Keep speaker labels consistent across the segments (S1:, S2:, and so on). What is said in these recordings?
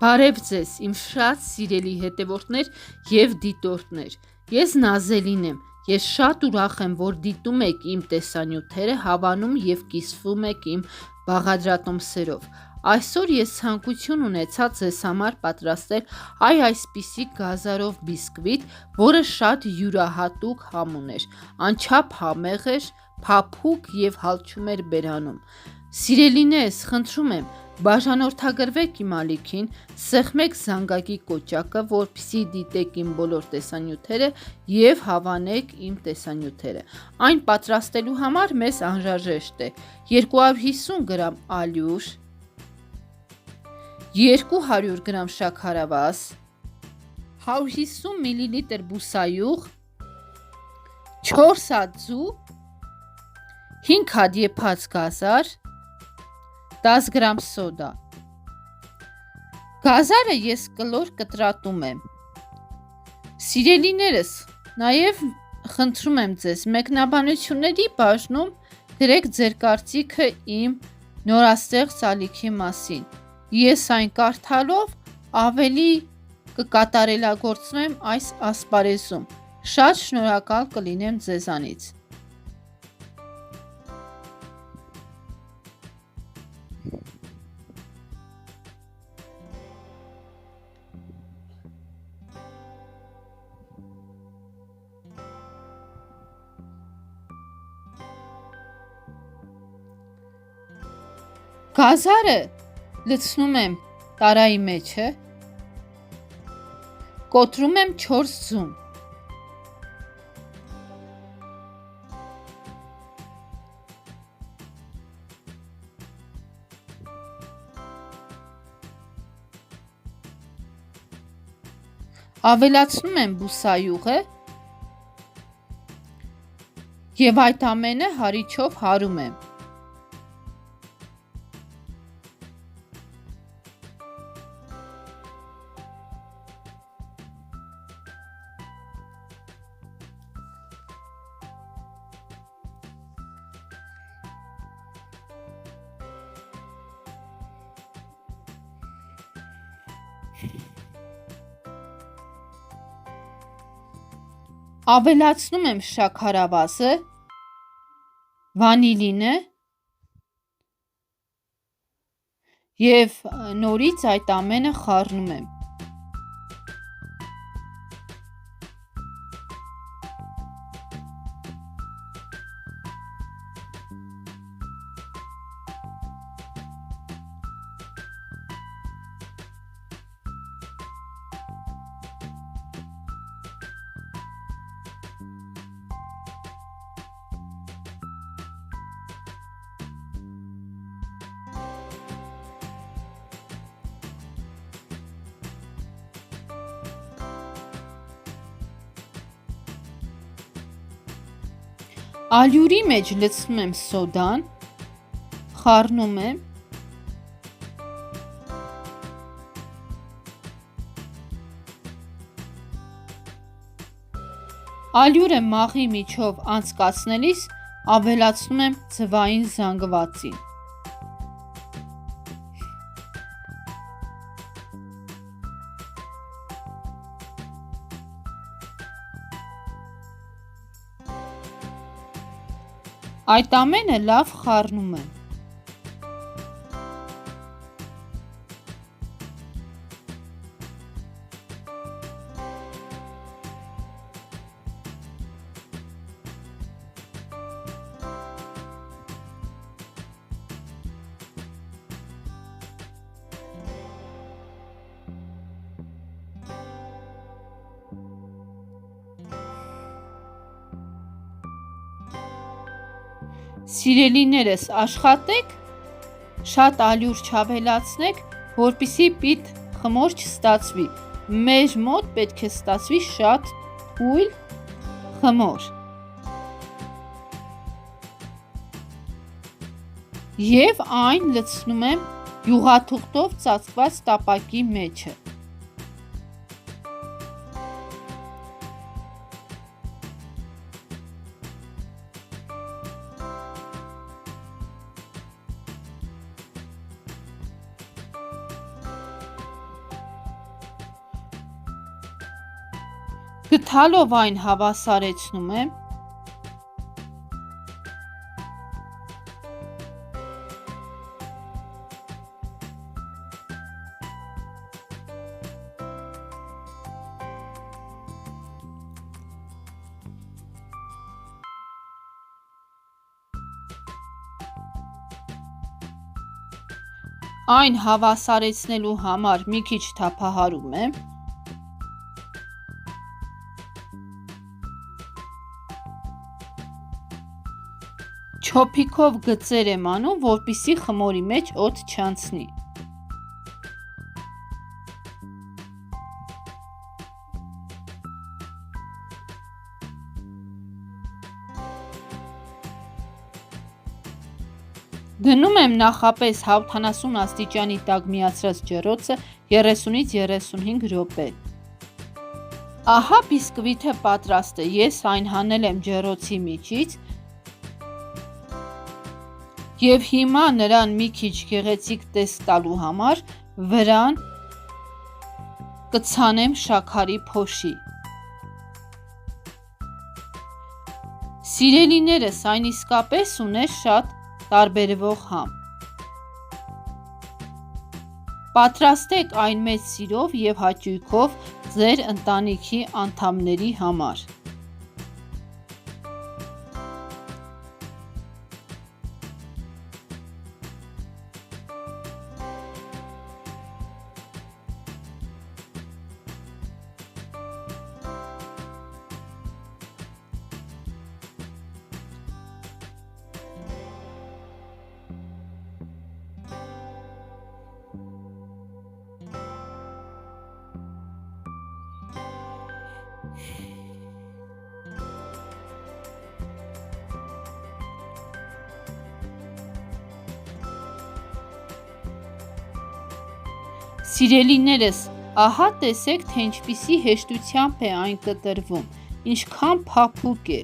S1: Բարև ձեզ, իմ շատ սիրելի հետևորդներ և դիտորդներ, ես Nazeli-ն եմ, ես շատ ուրախ եմ, որ դիտում եք իմ տեսանյութերը, հավանում և կիսվում եք իմ բաղադրատոմսերով։ Այսօր ես ցանկություն ունեցա ձեզ համար պատրաստել այսպիսի գազարով բիսկվիտ, որը շատ յուրահատուկ համուն էր, անչափ համեղ էր, փափուկ և հալչում էր բերանում։ Սիրելիներս, խնդրում եմ, բաժանորդագրվեք իմ ալիքին, սեղմեք զանգակի կոճակը, որպեսզի դիտեք իմ բոլոր տեսանյութերը և հավանեք իմ տեսանյութերը։ Այն պատրաստելու համար մեզ անհրաժեշտ է 250 գրամ ալյուր, 200 գրամ շաքարավազ, 150 մլ բուսայուղ, 4 հատ ձու, 5 հատ եփած գազար, 10 գրամ սոդա։ Գազարը ես կլոր կտրատում եմ։ Սիրելիներս, նաև խնդրում եմ ձեզ, մեկնաբանությունների բաժնում գրեք ձեր կարծիքը իմ նորաստեղծ ալիքի մասին։ Ես այն կարդալով ավելի կկատարելագործվեմ այս ասպարեզում։ Շատ շնորհակալ կլինեմ ձեզանից։ Գազարը լցնում եմ տարայի մեջը, կոտրում եմ 4 ձուն։ Ավելացնում եմ բուսայուղը և այդ ամենը հարիչով հարում եմ։ Ավելացնում եմ շաքարավազը, վանիլինը և նորից այդ ամենը խառնում եմ։ Ալյուրի մեջ լցնում եմ սոդան, խառնում եմ, ալյուրը մաղի միջով անցկացնելիս ավելացնում եմ ձվային զանգվածին։ Այդ ամենը լավ խառնում եմ։ Սիրելիներս, աշխատեք, շատ ալյուր չավելացնեք, որպեսզի պիտ խմոր չստացվի։ Մեր մոտ պետք է ստացվի շատ թույլ խմոր։ Եվ այն լցնում եմ յուղաթուղթով ծածկված տապակի մեջը։ Գթալով այն հավասարեցնում եմ Այն հավասարեցնելու համար մի քիչ թափահարում եմ Չոփիկով գծեր եմ անում, որպեսզի խմորի մեջ օդ չանցնի։ Դնում եմ նախապես 170 աստիճանի տակ միացրած ջեռոցը 30-ից 35 րոպե։ Ահա բիսկվիթը պատրաստ է, ես այն հանել եմ ջեռոցի միջից Եվ հիմա նրան մի քիչ գեղեցիկ տեսք տալու համար վրան կցանեմ շաքարի փոշի։ Սիրելիներս, այն իսկապես ուներ շատ տարբերվող համ։ Պատրաստեք այն մեծ սիրով և հաճույքով ձեր ընտանիքի անդամների համար։ Սիրելիներս, ահա տեսեք, թե ինչպիսի հեշտությամբ է այն կտրվում, ինչքան փափուկ է։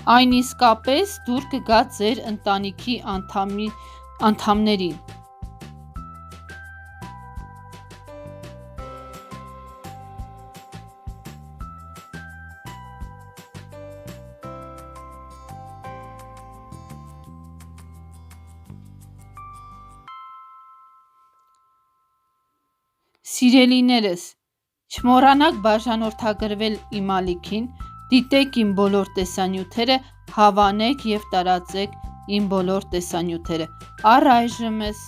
S1: Այն իսկապես դուր կգա ձեր ընտանիքի անդամներին։ Սիրելիներս, չմոռանաք բաժանորդագրվել իմ ալիքին, դիտեք իմ բոլոր տեսանյութերը, հավանեք և տարածեք իմ բոլոր տեսանյութերը։ Առայժմս